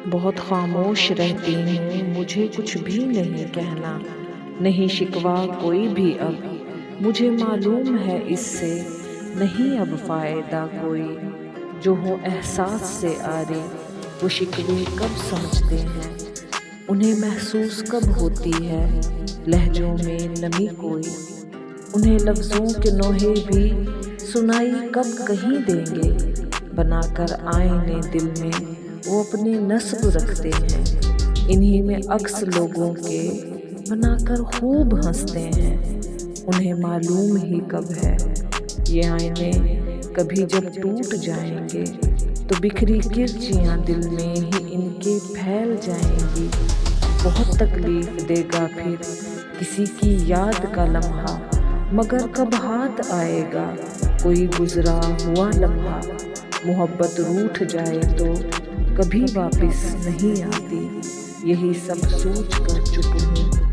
बहुत खामोश रहती हूँ, मुझे कुछ भी नहीं कहना, नहीं शिकवा कोई भी अब, मुझे मालूम है इससे नहीं अब फ़ायदा कोई। जो हो एहसास से आरे वो शिकवे कब समझते हैं, उन्हें महसूस कब होती है लहजों में नमी कोई। उन्हें लफ्ज़ों के नोहे भी सुनाई कब कहीं देंगे, बनाकर आईने दिल में वो अपने नस्ब रखते हैं। इन्हीं में अक्स लोगों के बनाकर खूब हंसते हैं, उन्हें मालूम ही कब है ये आईने कभी जब टूट जाएंगे तो बिखरी किरचियाँ दिल में ही इनके फैल जाएंगी। बहुत तकलीफ देगा फिर किसी की याद का लम्हा, मगर कब हाथ आएगा कोई गुजरा हुआ लम्हा। मोहब्बत रूठ जाए तो कभी वापस नहीं आती, यही सब सोच कर चुप हूँ।